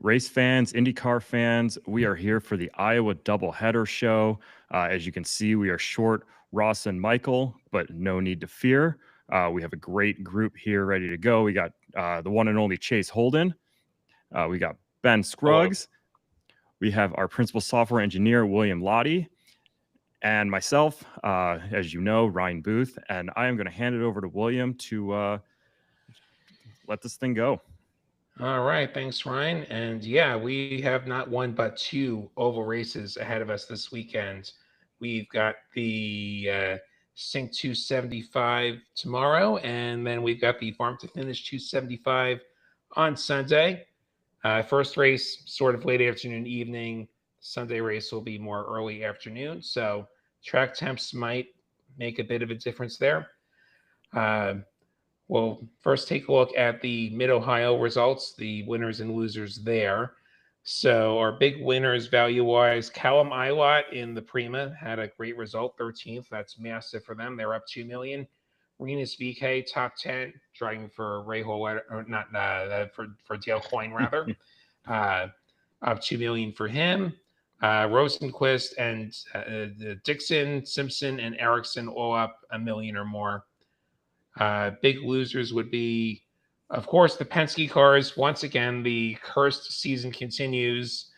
Race fans, IndyCar fans, we are here for the Iowa doubleheader show. As you can see, we are short Ross and Michael, but no need to fear. We have a great group here ready to go. We got the one and only Chase Holden. We got Ben Scruggs. We have our principal software engineer, William Lottie, and myself, as you know, Ryan Booth. And I am going to hand it over to William to let this thing go. All right, thanks, Ryan. And yeah, we have not one but two oval races ahead of us this weekend. We've got the Sync 275 tomorrow, and then we've got the Farm to Finish 275 on Sunday. First race, sort of late afternoon, evening. Sunday race will be more early afternoon. So track temps might make a bit of a difference there. We'll first take a look at the Mid-Ohio results, the winners and losers there. So our big winners value-wise, Callum Ilott in the Prima had a great result, 13th. That's massive for them. They're up $2 million. Renus VK, top 10, driving for Ray Hole, or not for Dale Coyne, rather. Up $2 million for him. Rosenquist and Dixon, Simpson, and Erickson all up $1 million or more. Big losers would be, of course, the Penske cars. Once again, the cursed season continues.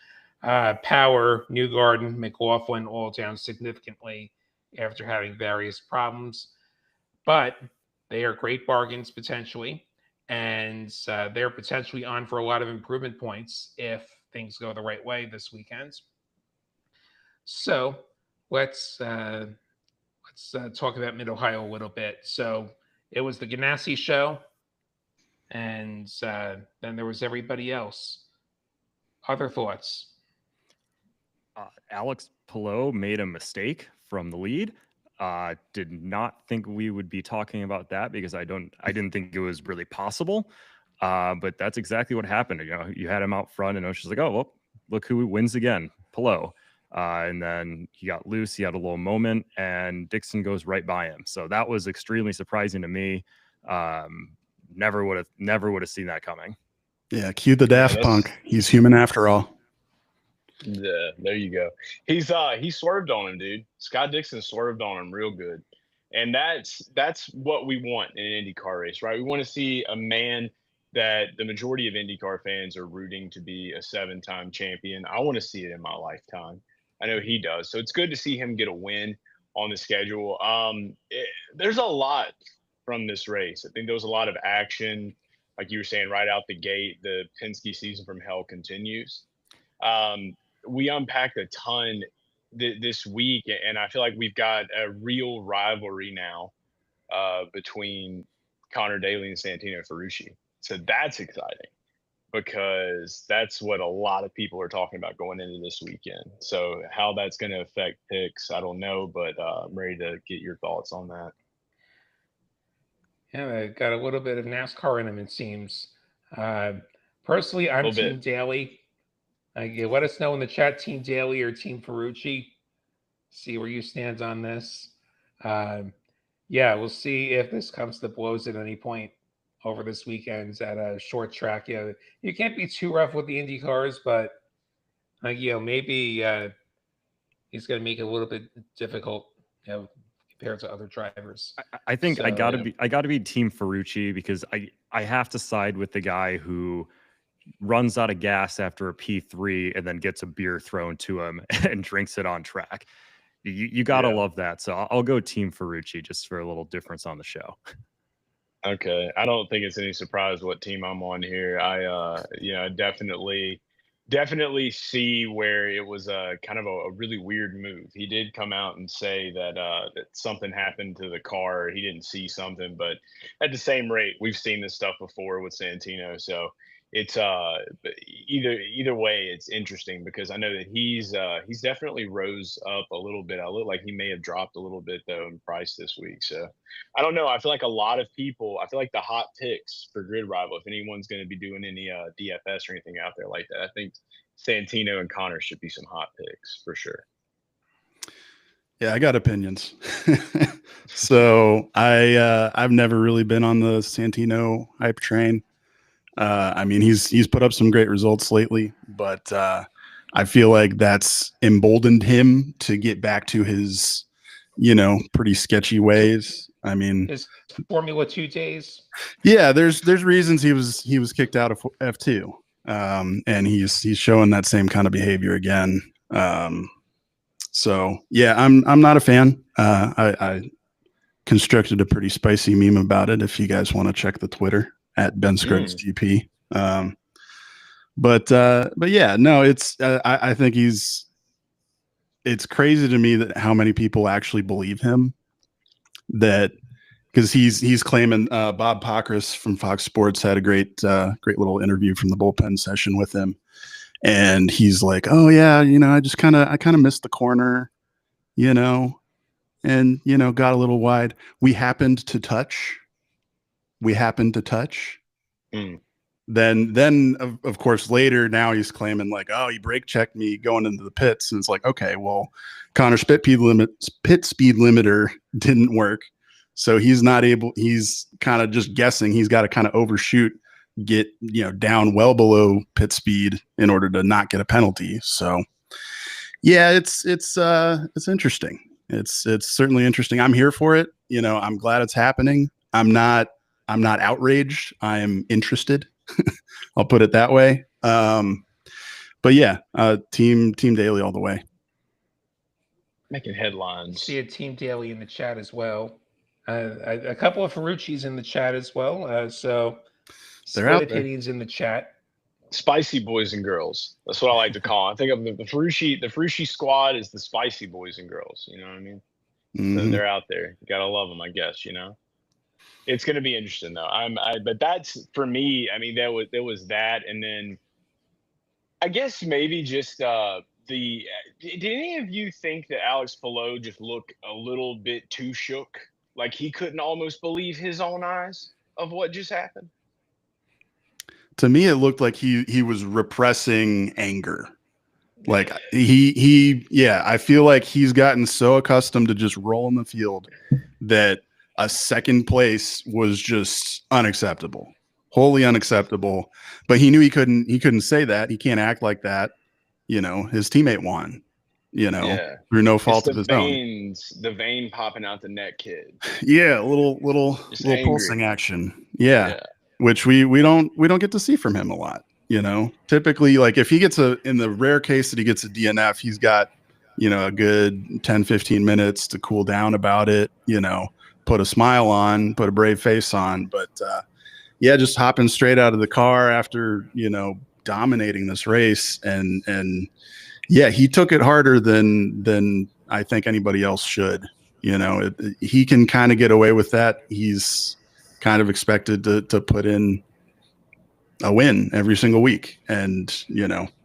Power, Newgarden, McLaughlin all down significantly after having various problems. But they are great bargains potentially, and they're potentially on for a lot of improvement points if things go the right way this weekend. So let's talk about Mid-Ohio a little bit. So it was the Ganassi show, and then there was everybody else. Other thoughts? Alex Palou made a mistake from the lead. Did not think we would be talking about that because I didn't think it was really possible. But that's exactly what happened. You know, you had him out front, and Ocean's like, "Oh, well, look who wins again, Palou." And then he got loose. He had a little moment, and Dixon goes right by him. So that was extremely surprising to me. Never would have seen that coming. Yeah, cue the Daft Punk. He's human after all. Yeah, there you go. He swerved on him, dude. Scott Dixon swerved on him real good. And that's what we want in an IndyCar race, right? We want to see a man that the majority of IndyCar fans are rooting to be a 7-time champion. I want to see it in my lifetime. I know he does. So it's good to see him get a win on the schedule. There's a lot from this race. I think there was a lot of action. Like you were saying, right out the gate, the Penske season from hell continues. We unpacked a ton this week, and I feel like we've got a real rivalry now between Connor Daly and Santino Ferrucci. So that's exciting because that's what a lot of people are talking about going into this weekend. So how that's going to affect picks, I don't know, but I'm ready to get your thoughts on that. Yeah, they got a little bit of NASCAR in them, it seems. Personally, I'm Team Daly. Let us know in the chat, Team Daly or Team Ferrucci. See where you stand on this. Yeah, we'll see if this comes to blows at any point over this weekend at a short track. Yeah, you can't be too rough with the Indy cars, but maybe he's going to make it a little bit difficult, compared to other drivers. I think I gotta be Team Ferrucci because I have to side with the guy who runs out of gas after a P3 and then gets a beer thrown to him and drinks it on track. You gotta love that. So I'll go Team Ferrucci just for a little difference on the show. Okay, I don't think it's any surprise what team I'm on here. I definitely see where it was a kind of a really weird move. He did come out and say that that something happened to the car. He didn't see something, but at the same rate, we've seen this stuff before with Santino. So it's either way, it's interesting because I know that he's definitely rose up a little bit. I look like he may have dropped a little bit though in price this week. So I don't know. I feel like a lot of people. I feel like the hot picks for Grid Rival, if anyone's going to be doing any DFS or anything out there like that, I think Santino and Connor should be some hot picks for sure. Yeah, I got opinions. So I've never really been on the Santino hype train. I mean, he's put up some great results lately, but I feel like that's emboldened him to get back to his, pretty sketchy ways. I mean, His Formula 2 days. yeah, there's reasons he was kicked out of F2, and he's showing that same kind of behavior again. So yeah, I'm not a fan. I constructed a pretty spicy meme about it. If you guys want to check the Twitter at Ben Scruggs GP. But yeah, no, it's I think it's crazy to me that how many people actually believe him, that because he's claiming Bob Pockrass from Fox Sports had a great little interview from the bullpen session with him, and he's like, oh yeah, I kind of missed the corner, and got a little wide. We happened to touch. Mm. Then of course later now he's claiming like, oh, he brake checked me going into the pits, and it's like, okay, well, Connor's pit speed limiter didn't work, so he's not able. He's kind of just guessing. He's got to kind of overshoot, get down well below pit speed in order to not get a penalty. So yeah, it's interesting. It's certainly interesting. I'm here for it. I'm glad it's happening. I'm not outraged. I am interested. I'll put it that way. But yeah, team Daily all the way. Making headlines. See a Team Daily in the chat as well. A couple of Ferrucci's in the chat as well. So They're out split there. opinions in the chat. Spicy boys and girls. That's what I like to call them. I think of the Ferrucci squad is the spicy boys and girls. You know what I mean? Mm-hmm. So they're out there. You gotta love them, I guess. It's going to be interesting though. But that's for me. I mean, there was that, and then I guess maybe just did any of you think that Alex Palou just looked a little bit too shook, like he couldn't almost believe his own eyes of what just happened? To me, it looked like he was repressing anger. Like I feel like he's gotten so accustomed to just rolling the field that a second place was just unacceptable, wholly unacceptable. But he knew he couldn't say that. He can't act like that. His teammate won, through no fault of his own. The vein popping out the neck, kid. Yeah, a little angry. pulsing action. Yeah. Which we don't get to see from him a lot. Typically, like if he gets in the rare case that he gets a DNF, he's got, a good 10, 15 minutes to cool down about it, put a smile on, put a brave face on. But just hopping straight out of the car after, dominating this race. And yeah, he took it harder than I think anybody else should. He can kind of get away with that. He's kind of expected to put in a win every single week, and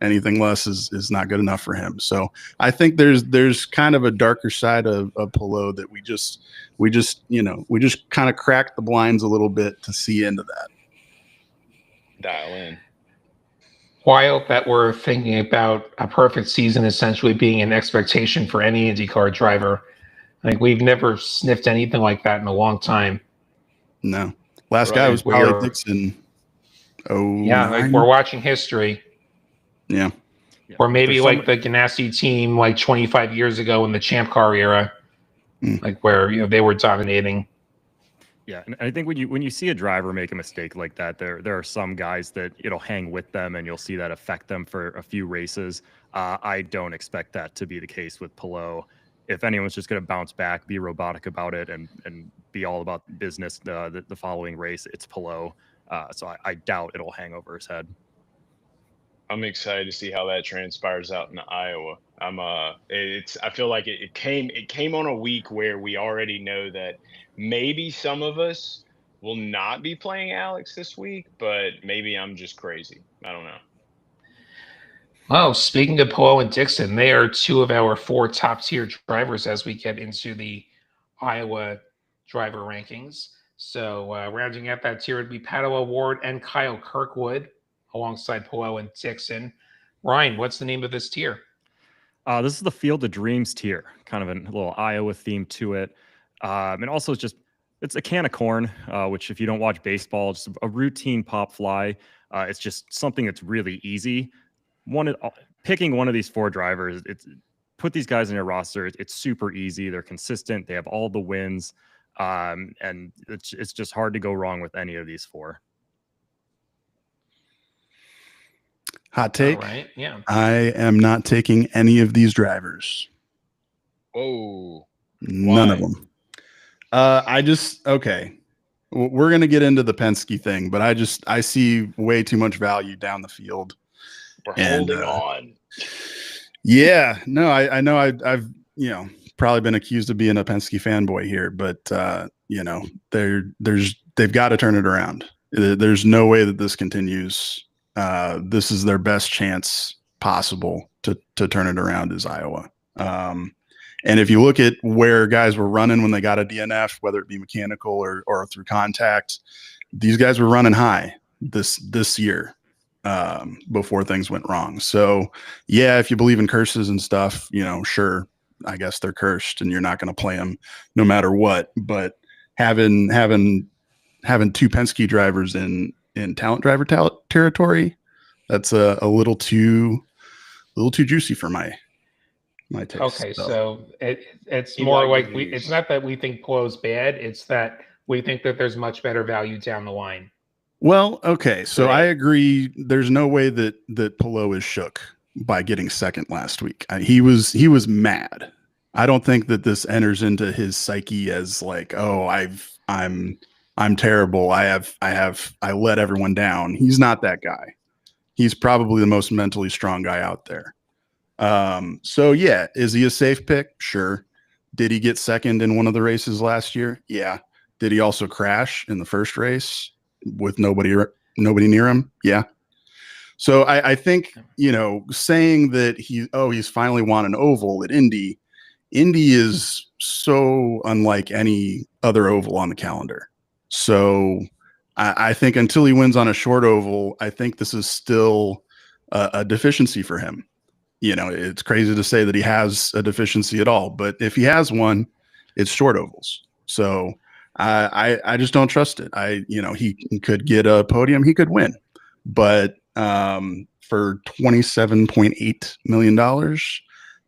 anything less is not good enough for him. So I think there's kind of a darker side of Palou that we just kind of cracked the blinds a little bit to see into that. Dial in. Wild that we're thinking about a perfect season essentially being an expectation for any IndyCar driver. Like we've never sniffed anything like that in a long time. No, last guy was probably Dixon. Oh yeah, like we're watching history. Yeah. Or maybe like the Ganassi team like 25 years ago in the Champ Car era, like where they were dominating. Yeah, and I think when you see a driver make a mistake like that, there are some guys that it'll hang with them, and you'll see that affect them for a few races. I don't expect that to be the case with Palou. If anyone's just going to bounce back, be robotic about it, and be all about business the following race, it's Palou. So I doubt it'll hang over his head. I'm excited to see how that transpires out in Iowa. I feel like it came on a week where we already know that maybe some of us will not be playing Alex this week, but maybe I'm just crazy. I don't know. Oh, speaking of Palou and Dixon, they are two of our 4 top-tier drivers as we get into the Iowa driver rankings. So rounding out that tier would be Pato O'Ward and Kyle Kirkwood alongside Palou and Dixon. Ryan, what's the name of this tier? This is the Field of Dreams tier, kind of a little Iowa theme to it. And also it's just It's a can of corn, which if you don't watch baseball, it's a routine pop fly. It's just something that's really easy. Picking one of these 4 drivers, put these guys in your roster. It's super easy. They're consistent. They have all the wins, and it's just hard to go wrong with any of these 4. Hot take. All right. Yeah. I am not taking any of these drivers. Whoa. None of them. Okay. We're going to get into the Penske thing, but I see way too much value down the field. We're holding on. Yeah, no, I know I've probably been accused of being a Penske fanboy here, but they've got to turn it around. There's no way that this continues. This is their best chance possible to turn it around is Iowa. And if you look at where guys were running when they got a DNF, whether it be mechanical or through contact, these guys were running high this year before things went wrong. So yeah, if you believe in curses and stuff, sure, I guess they're cursed and you're not going to play them no matter what. But having 2 Penske drivers in talent driver territory, that's a little too juicy for my taste. Okay, so it's more like it's not that we think Polo's bad, it's that we think that there's much better value down the line. Well, okay, so I agree. There's no way that Polo is shook by getting second last week. He was mad. I don't think that this enters into his psyche as like, oh, I'm terrible. I let everyone down. He's not that guy. He's probably the most mentally strong guy out there. So yeah, is he a safe pick? Sure. Did he get second in one of the races last year? Yeah. Did he also crash in the first race with nobody near him? Yeah. So I think, saying that he's finally won an oval at Indy is so unlike any other oval on the calendar. So I think until he wins on a short oval, I think this is still a deficiency for him. It's crazy to say that he has a deficiency at all, but if he has one, it's short ovals. So I just don't trust it. He could get a podium, he could win, but for $27.8 million,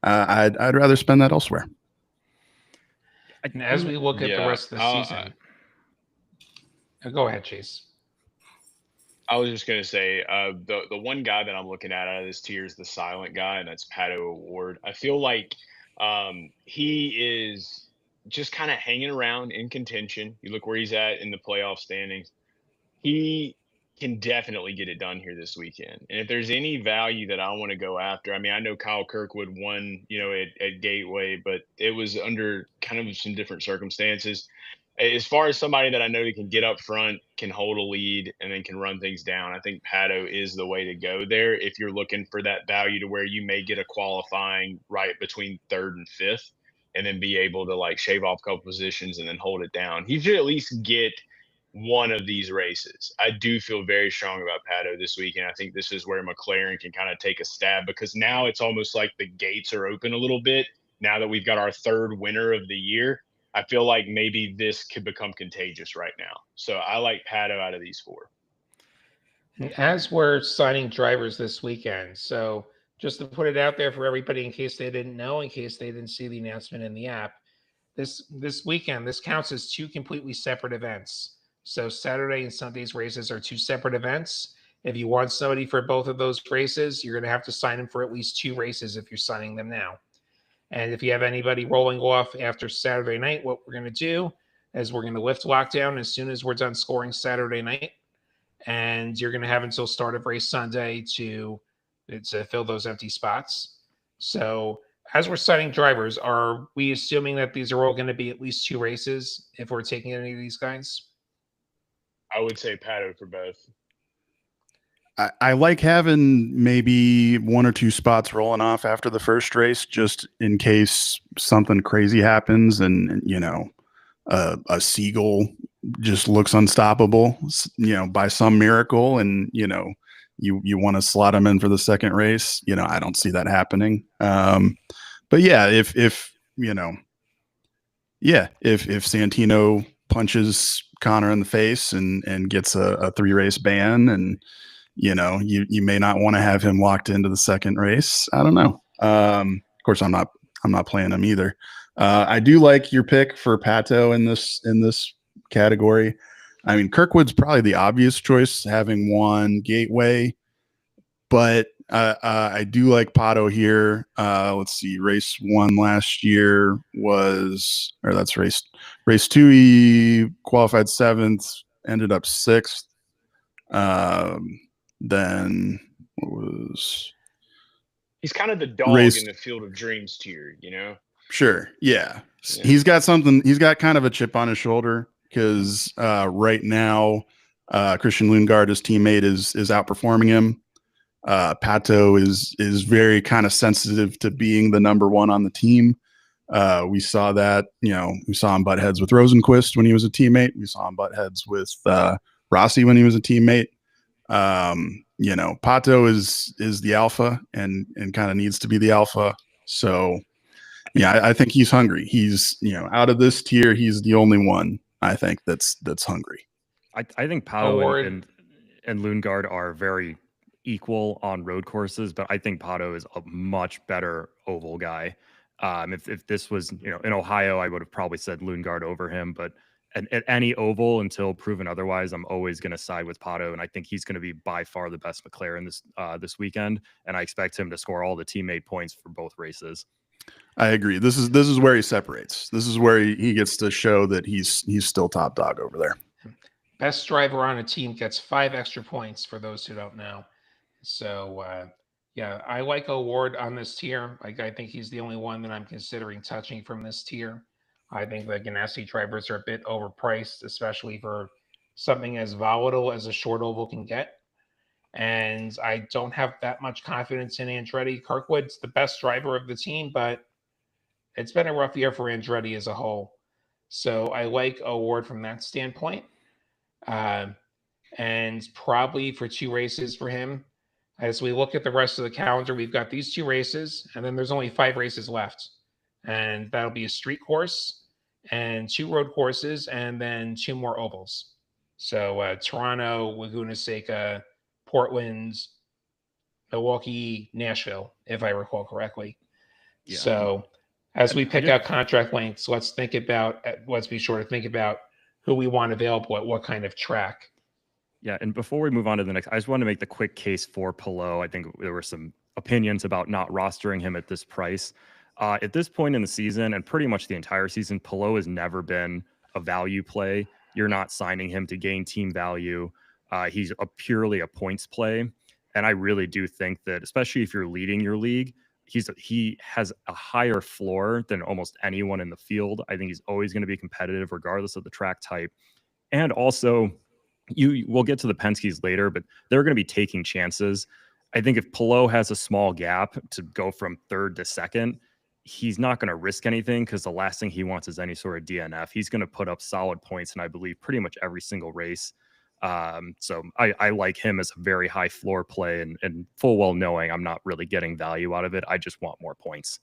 I'd rather spend that elsewhere. And as we look at the rest of the season, go ahead, Chase. I was just gonna say the one guy that I'm looking at out of this tier is the silent guy, and that's Pato O'Ward. I feel like he is just kind of hanging around in contention. You look where he's at in the playoff standings. He can definitely get it done here this weekend. And if there's any value that I want to go after, I mean, I know Kyle Kirkwood won, at Gateway, but it was under kind of some different circumstances. As far as somebody that I know that can get up front, can hold a lead, and then can run things down, I think Pato is the way to go there if you're looking for that value to where you may get a qualifying right between 3rd and 5th and then be able to like shave off a couple positions and then hold it down. He should at least get one of these races. I do feel very strong about Pato this week, and I think this is where McLaren can kind of take a stab because now it's almost like the gates are open a little bit. Now that we've got our 3rd winner of the year, I feel like maybe this could become contagious right now. So I like Pato out of these 4. As we're signing drivers this weekend, so just to put it out there for everybody in case they didn't know, in case they didn't see the announcement in the app, this weekend, this counts as 2 completely separate events. So Saturday and Sunday's races are 2 separate events. If you want somebody for both of those races, you're going to have to sign them for at least 2 races if you're signing them now. And if you have anybody rolling off after Saturday night, what we're going to do is we're going to lift lockdown as soon as we're done scoring Saturday night. And you're going to have until start of race Sunday to fill those empty spots. So as we're signing drivers, are we assuming that these are all going to be at least 2 races if we're taking any of these guys? I would say Pato for both. I like having maybe 1 or 2 spots rolling off after the first race, just in case something crazy happens and a Seagull just looks unstoppable, by some miracle, and you want to slot him in for the second race. I don't see that happening. But yeah, if Santino punches Connor in the face and gets a 3-race ban, and you may not want to have him locked into the second race. I don't know. Of course, I'm not playing him either. I do like your pick for Pato in this category. I mean, Kirkwood's probably the obvious choice, having won Gateway, but I do like Pato here. Let's see, race 1 last year that's race 2. He qualified 7th, ended up 6th. Then what was he's kind of the dog race in the Field of Dreams tier, Sure, yeah. He's got kind of a chip on his shoulder because right now Christian Lundgaard, his teammate, is outperforming him. Pato is very kind of sensitive to being the number one on the team. We saw that, we saw him butt heads with Rosenquist when he was a teammate. We saw him butt heads with Rossi when he was a teammate. Pato is the alpha and kind of needs to be the alpha. So yeah, I think he's hungry. He's, out of this tier, he's the only one I think that's hungry. I think Pato and Lundgaard are very equal on road courses, but I think Pato is a much better oval guy. If this was, in Ohio, I would have probably said Lundgaard over him, but at any oval until proven otherwise, I'm always going to side with Pato, and I think he's going to be by far the best McLaren this weekend, and I expect him to score all the teammate points for both races. I agree. This is where he separates. This is where he gets to show that he's still top dog over there. Best driver on a team gets 5 extra points for those who don't know. So, yeah, I like O'Ward on this tier. Like, I think he's the only one that I'm considering touching from this tier. I think the Ganassi drivers are a bit overpriced, especially for something as volatile as a short oval can get. And I don't have that much confidence in Andretti. Kirkwood's the best driver of the team, but it's been a rough year for Andretti as a whole. So I like O'Ward from that standpoint. And probably for 2 races for him. As we look at the rest of the calendar, we've got these 2 races, and then there's only 5 races left. And that'll be a street course and 2 road courses, and then 2 more ovals. So Toronto, Laguna Seca, Portland, Milwaukee, Nashville, if I recall correctly. Yeah. So as we pick out contract lengths, let's be sure to think about who we want available at what kind of track. Yeah, and before we move on to the next, I just want to make the quick case for Palou. I think there were some opinions about not rostering him at this price. At this point in the season, and pretty much the entire season, Palou has never been a value play. You're not signing him to gain team value. He's purely a points play. And I really do think that, especially if you're leading your league, he has a higher floor than almost anyone in the field. I think he's always going to be competitive regardless of the track type. And also, we'll get to the Penske's later, but they're going to be taking chances. I think if Palou has a small gap to go from 3rd to 2nd, he's not going to risk anything because the last thing he wants is any sort of DNF. He's going to put up solid points, and I believe pretty much every single race. So I like him as a very high floor play, and full well knowing I'm not really getting value out of it. I just want more points.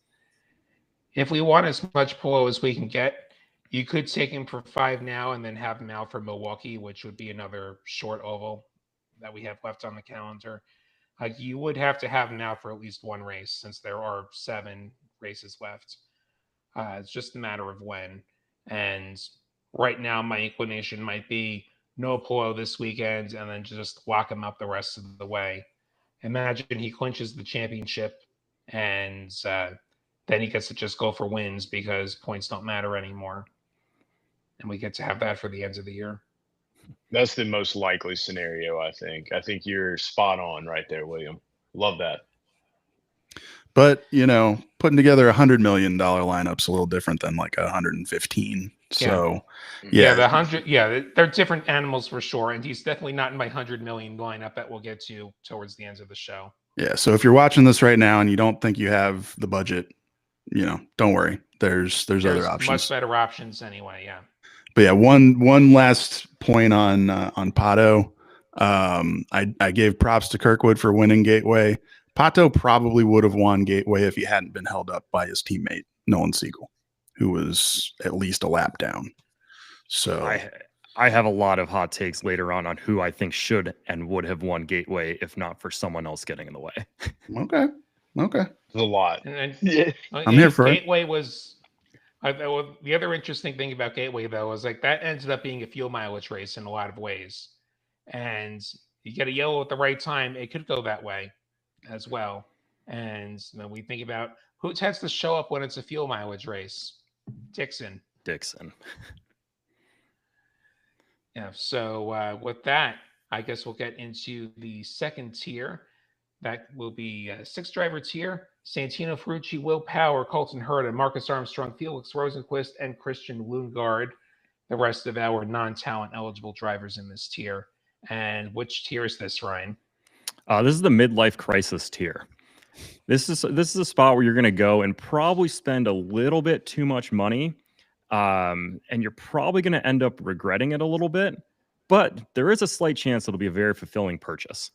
If we want as much Palou as we can get, you could take him for 5 now and then have him out for Milwaukee, which would be another short oval that we have left on the calendar. You would have to have him out for at least 1 race since there are 7 races left. It's just a matter of when. And right now, my inclination might be no Palou this weekend and then just lock him up the rest of the way. Imagine he clinches the championship and then he gets to just go for wins because points don't matter anymore. And we get to have that for the end of the year. That's the most likely scenario, I think. I think you're spot on right there, William. Love that. But, putting together $100 million lineup's a little different than like 115. So, yeah, the 100. Yeah, they're different animals for sure. And he's definitely not in my 100 million lineup that we'll get to towards the end of the show. Yeah. So if you're watching this right now and you don't think you have the budget, don't worry. There's other options. Much better options anyway. Yeah. But yeah, one last point on Pato. I gave props to Kirkwood for winning Gateway. Pato probably would have won Gateway if he hadn't been held up by his teammate, Nolan Siegel, who was at least a lap down. So I have a lot of hot takes later on who I think should and would have won Gateway if not for someone else getting in the way. Okay. There's a lot. And Yeah. I'm here for it. Gateway was the other interesting thing about Gateway though was like that ended up being a fuel mileage race in a lot of ways, and you get a yellow at the right time, it could go that way as well. And we think about who tends to show up when it's a fuel mileage race. Dixon. Yeah. So with that, I guess we'll get into the second tier. That will be a 6-driver tier. Santino Ferrucci, Will Power, Colton Herta, Marcus Armstrong, Felix Rosenquist, and Christian Lundgaard. The rest of our non-talent eligible drivers in this tier. And which tier is this, Ryan? This is the midlife crisis tier. This is a spot where you're going to go and probably spend a little bit too much money, and you're probably going to end up regretting it a little bit. But there is a slight chance it'll be a very fulfilling purchase.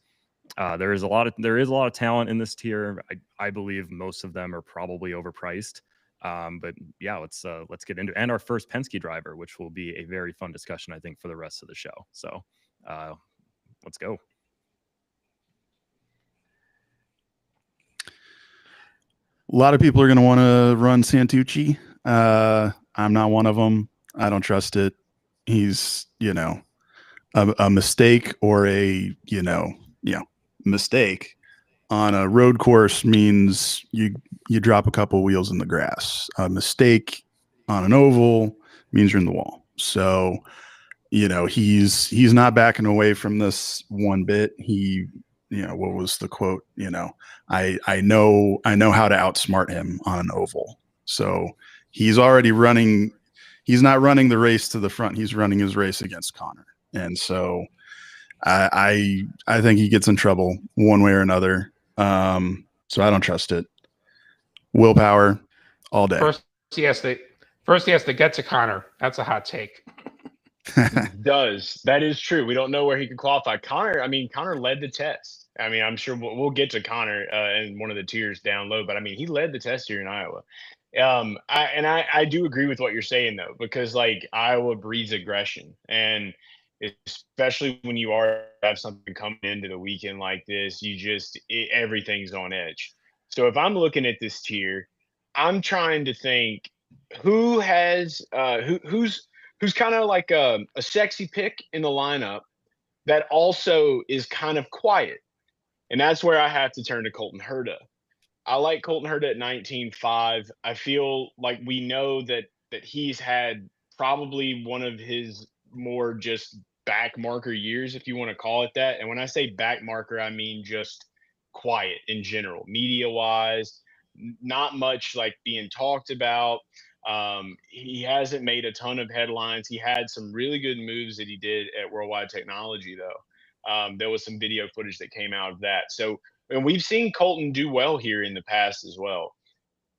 There is a lot of talent in this tier. I believe most of them are probably overpriced. But yeah, let's get into it. And our first Penske driver, which will be a very fun discussion, I think, for the rest of the show. So let's go. A lot of people are going to want to run Santucci. I'm not one of them. I don't trust it. He's, a mistake or a, mistake on a road course means you drop a couple wheels in the grass. A mistake on an oval means you're in the wall. So, he's not backing away from this one bit. He, what was the quote? I know how to outsmart him on an oval. So he's already running. He's not running the race to the front. He's running his race against Connor. And so I think he gets in trouble one way or another. So I don't trust it. Willpower all day. First he has to get to Connor. That's a hot take. That is true. We don't know where he could qualify. Connor led the test. I'm sure we'll get to Connor in one of the tiers down low, but he led the test here in Iowa. I do agree with what you're saying though, because like Iowa breeds aggression, and especially when you have something coming into the weekend like this, everything's on edge. So if I'm looking at this tier, I'm trying to think who has who's kind of like a sexy pick in the lineup that also is kind of quiet. And that's where I have to turn to Colton Herta. I like Colton Herta at 19.5. I feel like we know that he's had probably one of his more just back marker years, if you want to call it that. And when I say back marker, I mean just quiet in general, media wise, not much like being talked about. He hasn't made a ton of headlines. He had some really good moves that he did at Worldwide Technology, though. There was some video footage that came out of that. So, and we've seen Colton do well here in the past as well.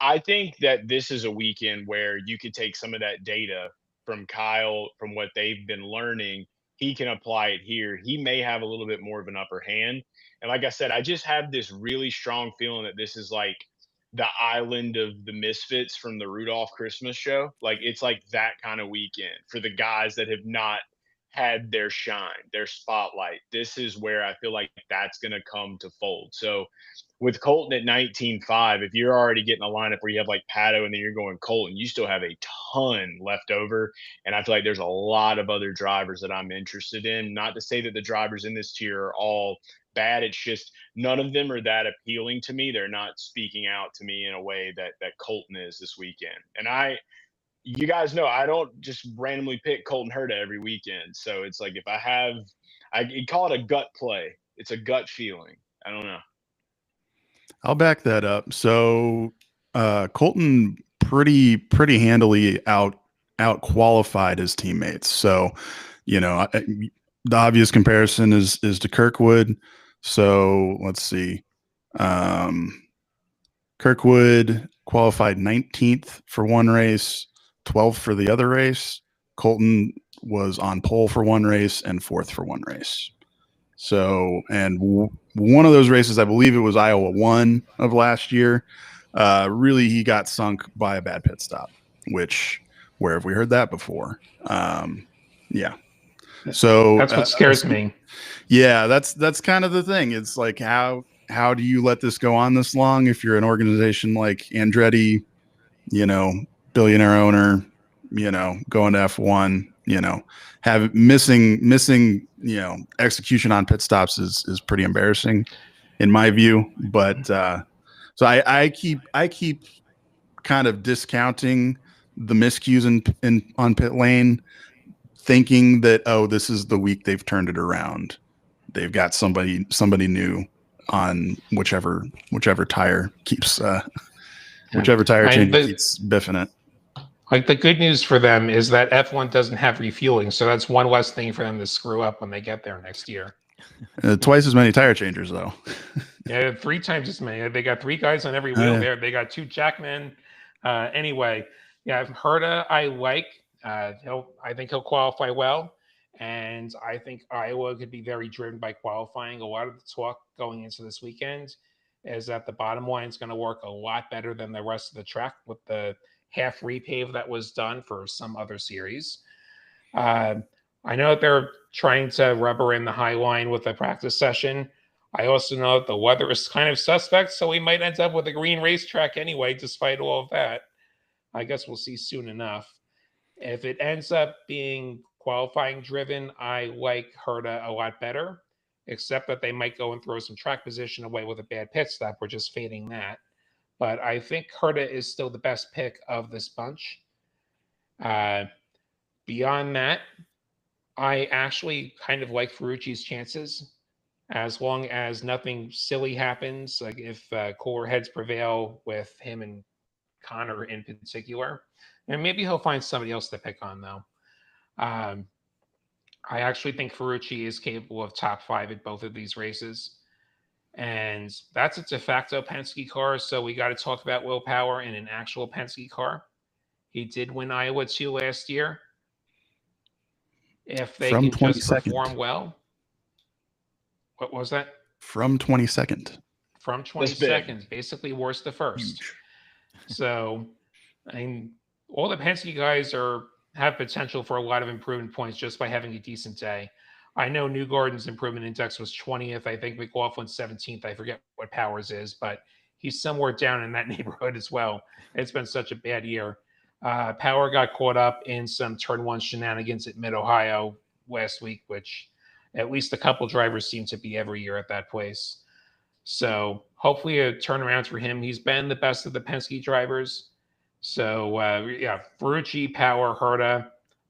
I think that this is a weekend where you could take some of that data from Kyle, from what they've been learning. He can apply it here. He may have a little bit more of an upper hand. And like I said, I just have this really strong feeling that this is like the island of the misfits from the Rudolph Christmas show. Like it's like that kind of weekend for the guys that have not had their shine, their spotlight. This is where I feel like that's going to come to fold. So with Colton at 19.5, if you're already getting a lineup where you have like Pato and then you're going Colton, you still have a ton left over. And I feel like there's a lot of other drivers that I'm interested in. Not to say that the drivers in this tier are all bad. It's just none of them are that appealing to me. They're not speaking out to me in a way that Colton is this weekend. And you guys know I don't just randomly pick Colton Herta every weekend. So it's like if you call it a gut play. It's a gut feeling. I don't know. I'll back that up. So Colton pretty handily out qualified his teammates. So, the obvious comparison is to Kirkwood. So let's see. Kirkwood qualified 19th for one race, 12th for the other race. Colton was on pole for one race and 4th for one race. So, and one of those races, I believe it was Iowa 1 of last year, really he got sunk by a bad pit stop, which Where have we heard that before? Yeah. So that's what scares me. Yeah, that's kind of the thing. It's like how do you let this go on this long if you're an organization like Andretti, billionaire owner, going to F1, have missing, execution on pit stops is pretty embarrassing in my view. But so I keep kind of discounting the miscues in on pit lane, thinking that, oh, this is the week they've turned it around. They've got somebody new on whichever tire keeps whichever tire changer keeps biffing it. Like the good news for them is that F1 doesn't have refueling, so that's one less thing for them to screw up when they get there next year. Twice as many tire changers, though. Yeah, 3 times as many. They got 3 guys on every wheel there. They got 2 jackmen. Anyway, yeah, Herta, I like. I think he'll qualify well, and I think Iowa could be very driven by qualifying. A lot of the talk going into this weekend is that the bottom line is going to work a lot better than the rest of the track with the half repave that was done for some other series. I know that they're trying to rubber in the high line with the practice session. I also know that the weather is kind of suspect, so we might end up with a green racetrack anyway, despite all of that. I guess we'll see soon enough. If it ends up being qualifying driven, I like Herta a lot better, except that they might go and throw some track position away with a bad pit stop. We're just fading that. But I think Herta is still the best pick of this bunch. Beyond that, I actually kind of like Ferrucci's chances, as long as nothing silly happens. Like if cooler heads prevail with him and Connor in particular, and maybe he'll find somebody else to pick on though. I actually think Ferrucci is capable of top 5 at both of these races. And that's a de facto Penske car. So we got to talk about willpower in an actual Penske car. He did win Iowa 2 last year. If they can just perform well. What was that? From 22nd. From 22nd, basically worst to first. Huge. So, I mean, all the Penske guys have potential for a lot of improvement points just by having a decent day. I know Newgarden's improvement index was 20th. I think McLaughlin's 17th. I forget what Powers is, but he's somewhere down in that neighborhood as well. It's been such a bad year. Power got caught up in some turn 1 shenanigans at Mid-Ohio last week, which at least a couple drivers seem to be every year at that place. So hopefully a turnaround for him. He's been the best of the Penske drivers. So, Ferrucci, Power, Herta,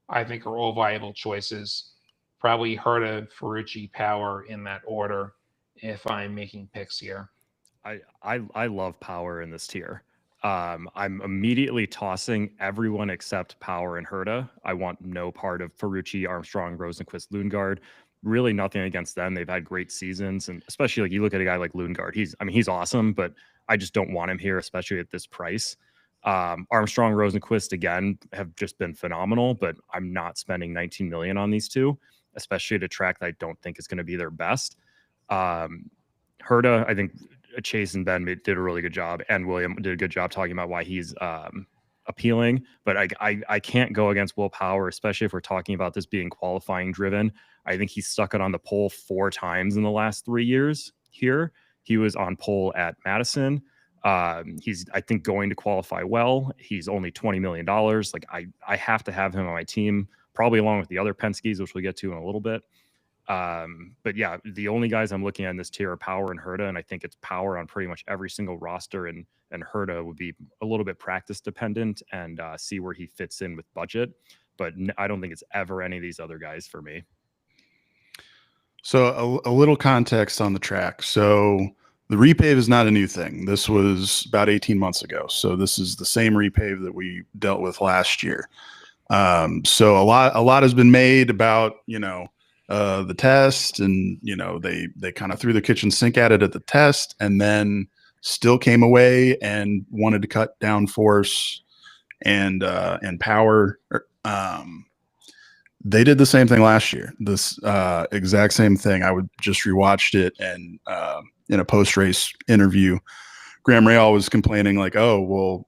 I think are all viable choices. Probably Herta, Ferrucci, Power in that order if I'm making picks here. I love Power in this tier. I'm immediately tossing everyone except Power and Herta. I want no part of Ferrucci, Armstrong, Rosenqvist, Lundgaard. Really nothing against them. They've had great seasons, and especially like you look at a guy like Lundgaard. He's awesome, but I just don't want him here, especially at this price. Armstrong, Rosenqvist again have just been phenomenal, but I'm not spending 19 million on these two, especially at a track that I don't think is going to be their best. Herta, I think Chase and Ben did a really good job, and William did a good job talking about why he's appealing. But I can't go against Will Power, especially if we're talking about this being qualifying driven. I think he's stuck it on the pole 4 times in the last 3 years here. He was on pole at Madison. He's, I think, going to qualify well. He's only $20 million. Like I have to have him on my team, probably along with the other Penskes, which we'll get to in a little bit. But yeah, the only guys I'm looking at in this tier are Power and Herta, and I think it's Power on pretty much every single roster, and Herta would be a little bit practice dependent and see where he fits in with budget. But I don't think it's ever any of these other guys for me. So a little context on the track. So the repave is not a new thing. This was about 18 months ago. So this is the same repave that we dealt with last year. So a lot has been made about, the test, and, they kind of threw the kitchen sink at it at the test, and then still came away and wanted to cut down force and power. They did the same thing last year. This exact same thing. I would just rewatched it, and in a post-race interview, Graham Rahal was complaining like, "Oh, well,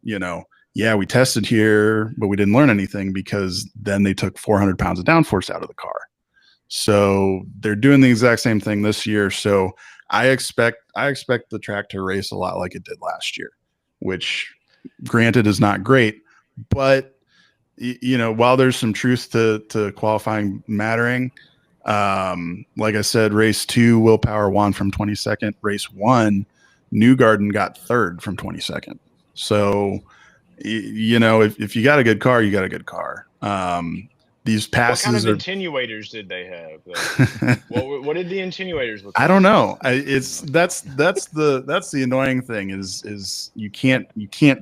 yeah, we tested here, but we didn't learn anything because then they took 400 pounds of downforce out of the car. So they're doing the exact same thing this year. So I expect the track to race a lot like it did last year, which granted is not great, but while there's some truth to qualifying mattering, like I said, race 2, Willpower won from 22nd. Race 1, Newgarden got 3rd from 22nd. So, if you got a good car, you got a good car. These passes what kind of attenuators did they have? what did the attenuators look like? I don't know. That's the annoying thing is you can't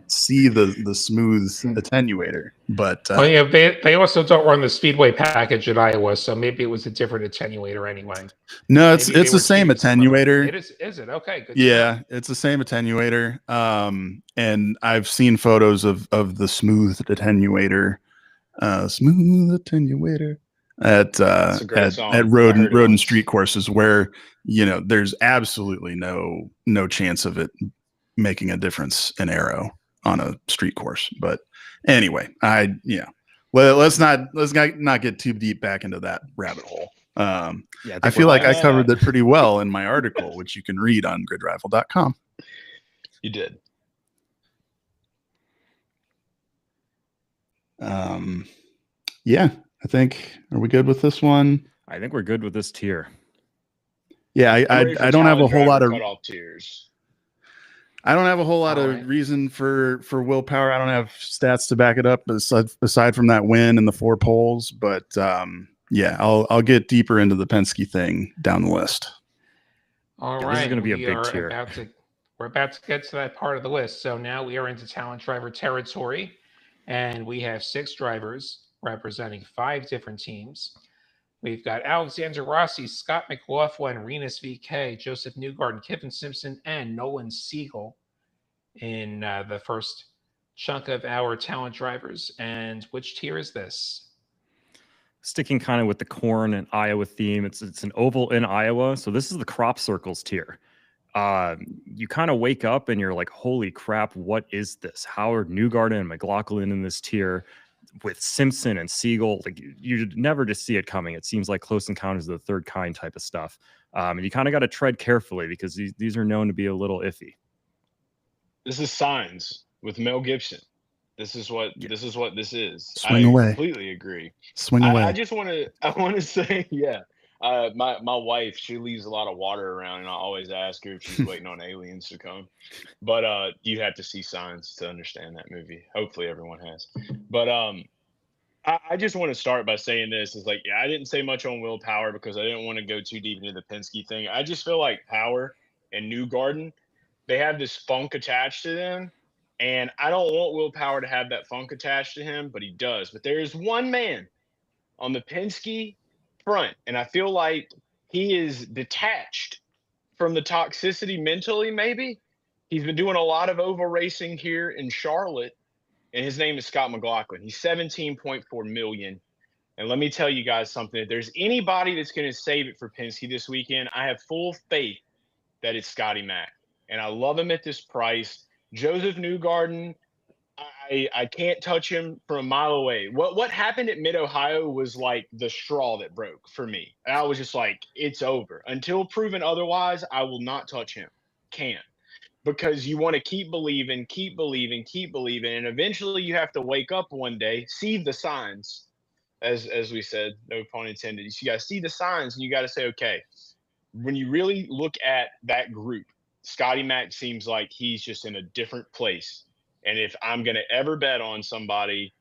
see the smooth attenuator. But they also don't run the Speedway package at Iowa, so maybe it was a different attenuator anyway. No, it's the same attenuator. It is. Is it okay? Good. Yeah, it's the same attenuator. And I've seen photos of the smooth attenuator. Smooth attenuator at road and street courses where there's absolutely no chance of it making a difference in aero on a street course. But anyway, let's not get too deep back into that rabbit hole. I feel like I covered that pretty well in my article, which you can read on gridraival.com. You did. Yeah, I think, are we good with this one? I think we're good with this tier. Yeah, I don't have a whole lot of cutoff tiers. I don't have a whole lot of reason for Willpower. I don't have stats to back it up aside from that win and the 4 poles. But yeah, I'll get deeper into the Penske thing down the list. All right, this is going to be a big tier. We're about to get to that part of the list. So now we are into talent driver territory, and we have 6 drivers representing 5 different teams. We've got Alexander Rossi, Scott McLaughlin, Renus VK, Joseph Newgarden, Kevin Simpson, and Nolan Siegel in the first chunk of our talent drivers. And which tier is this? Sticking kind of with the corn and Iowa theme, it's an oval in Iowa, so this is the crop circles tier. You kind of wake up and you're like, holy crap, what is this? Howard, Newgarden, and McLaughlin in this tier with Simpson and Siegel. Like, you'd never just see it coming. It seems like Close Encounters of the Third Kind type of stuff. And you kind of got to tread carefully because these are known to be a little iffy. This is Signs with Mel Gibson. This is what this is. Swing away. I completely agree. Swing away. I want to say, yeah. My wife, she leaves a lot of water around, and I always ask her if she's waiting on aliens to come. But you have to see Signs to understand that movie. Hopefully everyone has. But I just want to start by saying this is like, I didn't say much on Willpower because I didn't want to go too deep into the Penske thing. I just feel like Power and Newgarden, they have this funk attached to them. And I don't want Willpower to have that funk attached to him, but he does. But there is one man on the Penske front, and I feel like he is detached from the toxicity mentally, maybe. He's been doing a lot of oval racing here in Charlotte, and his name is Scott McLaughlin. He's $17.4 million. And let me tell you guys something. If there's anybody that's going to save it for Penske this weekend, I have full faith that it's Scotty Mack. And I love him at this price. Joseph Newgarden, I can't touch him from a mile away. What happened at Mid-Ohio was like the straw that broke for me. And I was just like, it's over. Until proven otherwise, I will not touch him. Can't. Because you want to keep believing, and eventually you have to wake up one day, see the signs, as we said, no pun intended. You got to see the signs, and you got to say, okay, when you really look at that group, Scotty Mack seems like he's just in a different place. And if I'm going to ever bet on somebody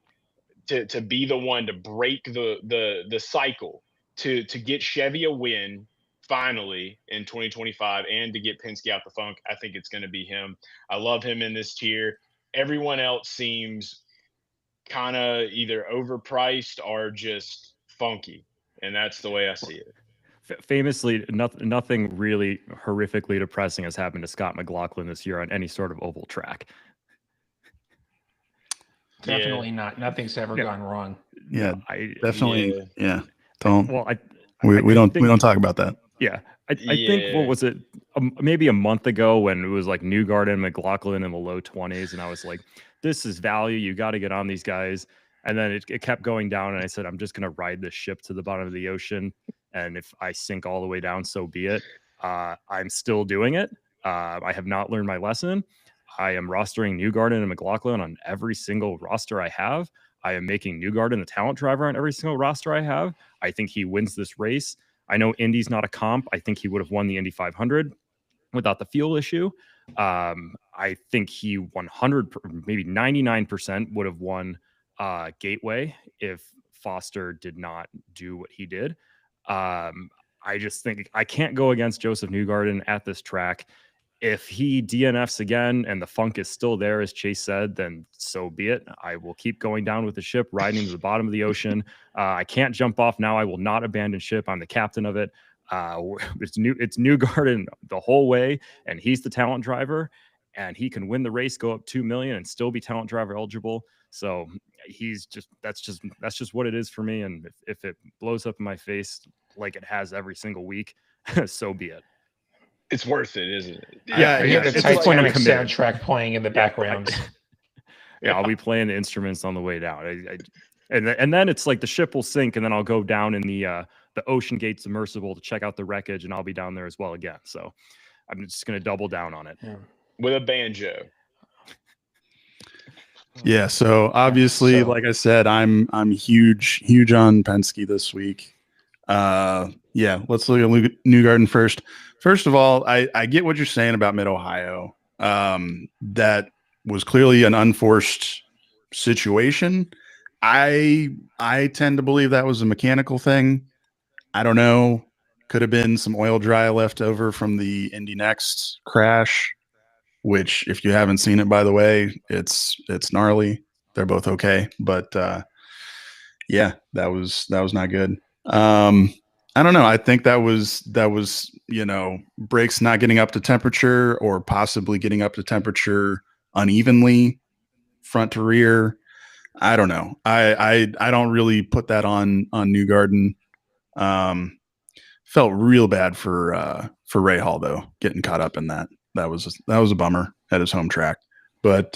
to be the one to break the cycle, to get Chevy a win finally in 2025 and to get Penske out the funk, I think it's going to be him. I love him in this tier. Everyone else seems kind of either overpriced or just funky. And that's the way I see it. Famously, nothing really horrifically depressing has happened to Scott McLaughlin this year on any sort of oval track. Definitely not. Nothing's ever gone wrong. Yeah, I definitely. Yeah. Yeah. Don't. Well, we don't talk about that. Yeah, I think, what was it? Maybe a month ago when it was like Newgarden, McLaughlin in the low 20s, and I was like, "This is value. You got to get on these guys." And then it kept going down, and I said, "I'm just going to ride this ship to the bottom of the ocean, and if I sink all the way down, so be it." I'm still doing it. I have not learned my lesson. I am rostering Newgarden and McLaughlin on every single roster I have. I am making Newgarden the talent driver on every single roster I have. I think he wins this race. I know Indy's not a comp. I think he would have won the Indy 500 without the fuel issue. I think he 100, maybe 99% would have won Gateway if Foster did not do what he did. I just think I can't go against Joseph Newgarden at this track. If he DNFs again and the funk is still there, as Chase said, then so be it. I will keep going down with the ship, riding to the bottom of the ocean. I can't jump off now. I will not abandon ship. I'm the captain of it. It's Newgarden the whole way, and he's the talent driver, and he can win the race, go up 2 million, and still be talent driver eligible. So that's just what it is for me. And if it blows up in my face like it has every single week, so be it. It's worth it, isn't it? Yeah, you have the at this point, I'm Titanic committed. soundtrack playing in the background. Yeah, I'll be playing the instruments on the way down. And then it's like the ship will sink, and then I'll go down in the Ocean Gate submersible to check out the wreckage, and I'll be down there as well again. So I'm just going to double down on it. Yeah. With a banjo. Yeah, so obviously, like I said, I'm huge on Penske this week. Yeah, let's look at Newgarden first. First of all, I get what you're saying about Mid-Ohio. That was clearly an unforced situation. I tend to believe that was a mechanical thing. I don't know. Could have been some oil dry left over from the Indy Next crash, which, if you haven't seen it, by the way, it's gnarly. They're both okay, but yeah, that was not good. I don't know. I think that was brakes not getting up to temperature, or possibly getting up to temperature unevenly, front to rear. I don't know. I don't really put that on Newgarden. Felt real bad for Ray Hall though, getting caught up in that. That was a bummer at his home track. But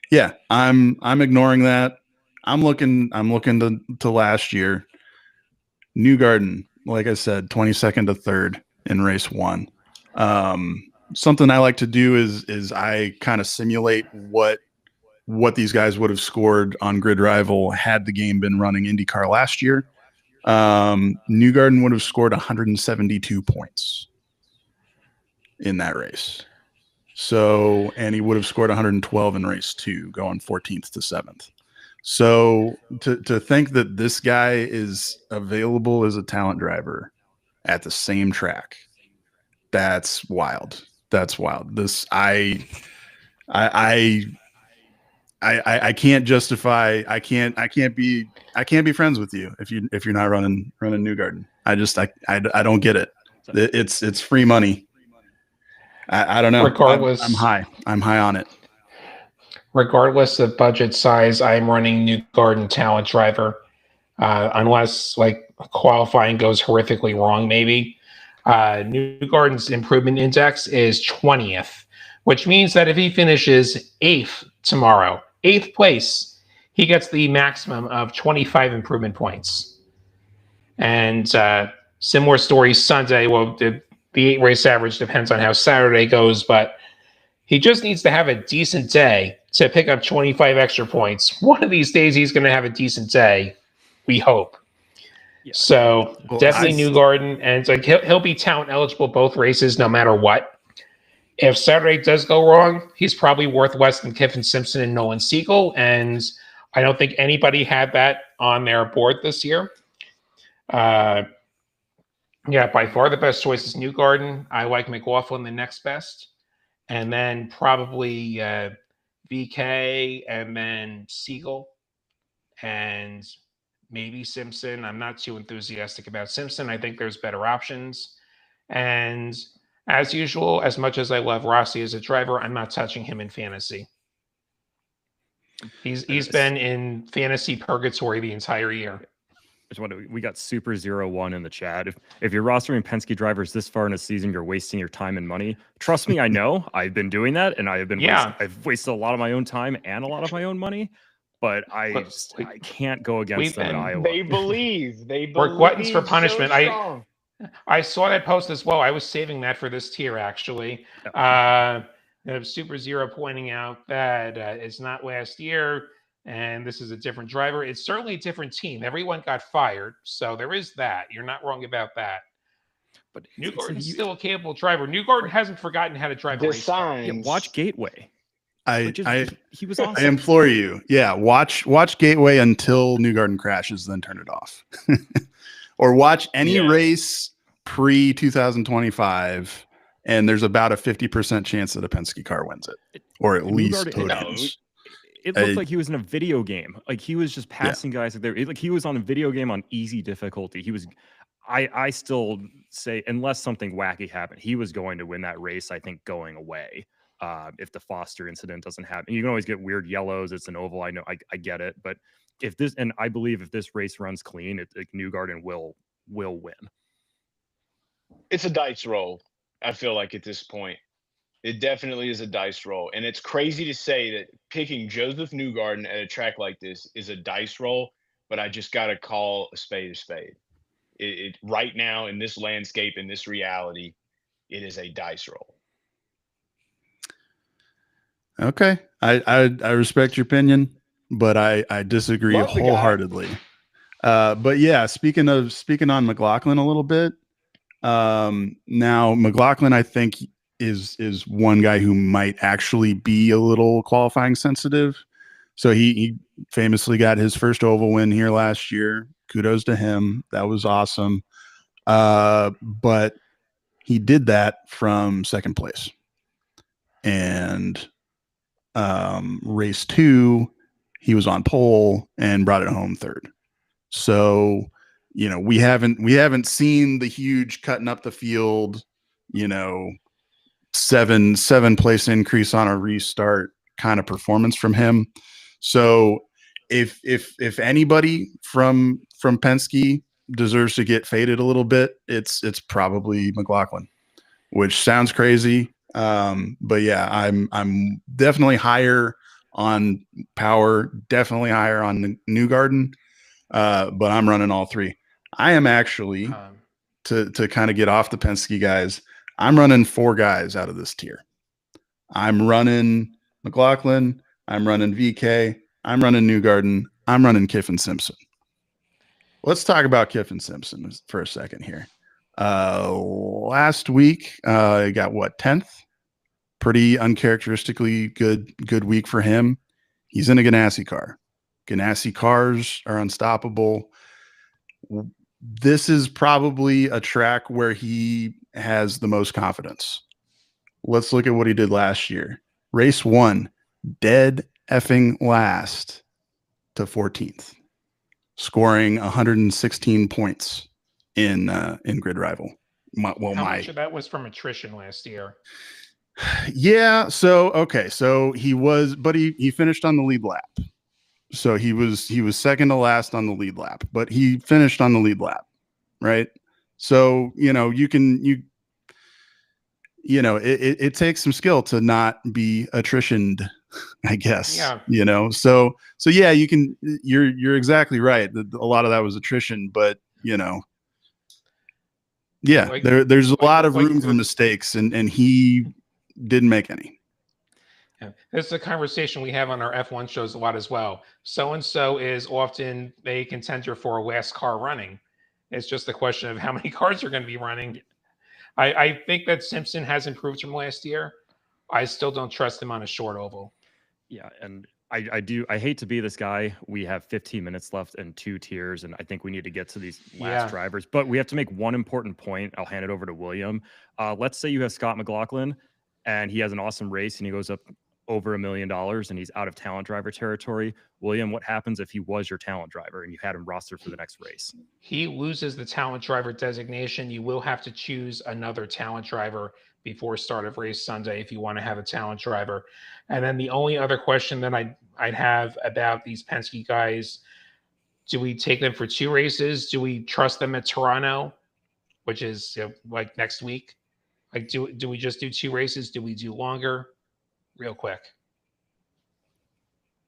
yeah, I'm ignoring that. I'm looking to last year. Newgarden, like I said, 22nd to 3rd in race 1. Something I like to do is I kind of simulate what these guys would have scored on Grid Rival had the game been running IndyCar last year. Newgarden would have scored 172 points in that race. So, and he would have scored 112 in race 2, going 14th to 7th. So to think that this guy is available as a talent driver at the same track, that's wild. That's wild. This I can't justify. I can't be friends with you if you're not running Newgarden. I don't get it. It's free money. I don't know. Regardless, I'm high on it. Regardless of budget size, I'm running Newgarden talent driver, unless like qualifying goes horrifically wrong. Maybe Newgarden's improvement index is 20th, which means that if he finishes 8th tomorrow, 8th place, he gets the maximum of 25 improvement points. And similar story Sunday. Well, the 8 race average depends on how Saturday goes, but he just needs to have a decent day to pick up 25 extra points. One of these days, he's going to have a decent day. We hope. Yeah. So definitely Newgarden, and it's like he'll be talent eligible both races, no matter what. If Saturday does go wrong, he's probably worth less than Kiffin Simpson and Nolan Siegel, and I don't think anybody had that on their board this year. Yeah, by far the best choice is Newgarden. I like McLaughlin the next best, and then probably VK, and then Siegel, and maybe Simpson. I'm not too enthusiastic about Simpson. I think there's better options. And as usual, as much as I love Rossi as a driver, I'm not touching him in fantasy. He's been in fantasy purgatory the entire year. We got Super 01 in the chat. If you're rostering Penske drivers this far in a season, you're wasting your time and money. Trust me, I know. I've been doing that, and I've wasted a lot of my own time and a lot of my own money. But I can't go against them in Iowa. They believe. We're gluttons for So punishment. strong. I saw that post as well. I was saving that for this tier, actually. Super Zero pointing out that it's not last year, and this is a different driver. It's certainly a different team. Everyone got fired, so there is that. You're not wrong about that. But Newgarden's still a capable driver. Newgarden hasn't forgotten how to drive a race car. Yeah, watch Gateway. He was awesome. I implore you, watch Gateway until Newgarden crashes, then turn it off. Or watch any race pre 2025, and there's about a 50% chance that a Penske car wins it, or at least podiums. It looked like he was in a video game. Like he was just passing guys like he was on a video game on easy difficulty. He was. I still say, unless something wacky happened, he was going to win that race. I think going away. If the Foster incident doesn't happen, you can always get weird yellows. It's an oval. I know. I get it, but I believe if this race runs clean, Newgarden will win. It's a dice roll. I feel like at this point, it definitely is a dice roll, and it's crazy to say that picking Joseph Newgarden at a track like this is a dice roll. But I just got to call a spade a spade. It right now in this landscape, in this reality, it is a dice roll. Okay, I respect your opinion, but I disagree wholeheartedly. But yeah, speaking on McLaughlin a little bit. Now McLaughlin, I think, is one guy who might actually be a little qualifying sensitive. So he famously got his first oval win here last year. Kudos to him. That was awesome. But he did that from second place. And race 2, he was on pole and brought it home third. So, we haven't seen the huge cutting up the field, seven place increase on a restart kind of performance from him. So if anybody from Penske deserves to get faded a little bit, it's probably McLaughlin, which sounds crazy. But yeah, I'm definitely higher on power, definitely higher on Newgarden. But I'm running all three. I am actually to kind of get off the Penske guys. I'm running 4 guys out of this tier. I'm running McLaughlin. I'm running VK. I'm running Newgarden. I'm running Kiffin Simpson. Let's talk about Kiffin Simpson for a second here. Last week, he got 10th. Pretty uncharacteristically good week for him. He's in a Ganassi car. Ganassi cars are unstoppable. This is probably a track where he has the most confidence. Let's look at what he did last year. Race 1, dead effing last to 14th, scoring 116 points in Grid Rival. How much of that was from attrition last year? Yeah. So he finished on the lead lap. So he was second to last on the lead lap, but he finished on the lead lap, right? So it takes some skill to not be attritioned, I guess. Yeah. So yeah, you're exactly right. A lot of that was attrition, but there's a lot of room for mistakes, and he didn't make any. Yeah. This is a conversation we have on our F1 shows a lot as well. So-and-so is often a contender for a last car running. It's just a question of how many cars are going to be running. I think that Simpson has improved from last year. I still don't trust him on a short oval. Yeah, and I hate to be this guy. We have 15 minutes left and 2 tiers, and I think we need to get to these last drivers. But we have to make one important point. I'll hand it over to William. Let's say you have Scott McLaughlin, and he has an awesome race, and he goes up over $1 million, and he's out of talent driver territory. William, what happens if he was your talent driver and you had him rostered for the next race? He loses the talent driver designation. You will have to choose another talent driver before start of race Sunday if you want to have a talent driver. And then the only other question that I'd have about these Penske guys, Do we take them for 2 races? Do we trust them at Toronto, which is like next week? Like, do we just do 2 races? Do we do longer? Real quick.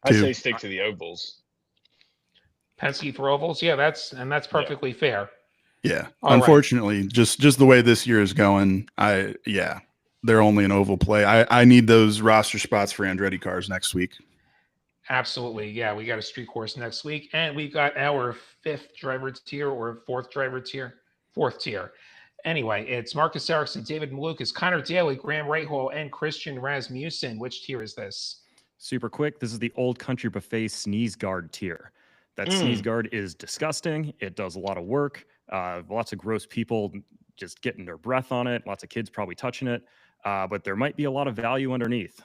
I say stick to the ovals. Penske for ovals, yeah, that's perfectly fair. Yeah, All unfortunately, right. just the way this year is going, they're only an oval play. I need those roster spots for Andretti cars next week. Absolutely, yeah. We got a street course next week, and we got our 5th driver tier or 4th driver tier, 4th tier. Anyway, it's Marcus Ericsson, David Malukas, Connor Daly, Graham Rahal, and Christian Rasmussen. Which tier is this? Super quick. This is the Old Country Buffet Sneeze Guard tier. That Sneeze Guard is disgusting. It does a lot of work. Lots of gross people just getting their breath on it. Lots of kids probably touching it. But there might be a lot of value underneath.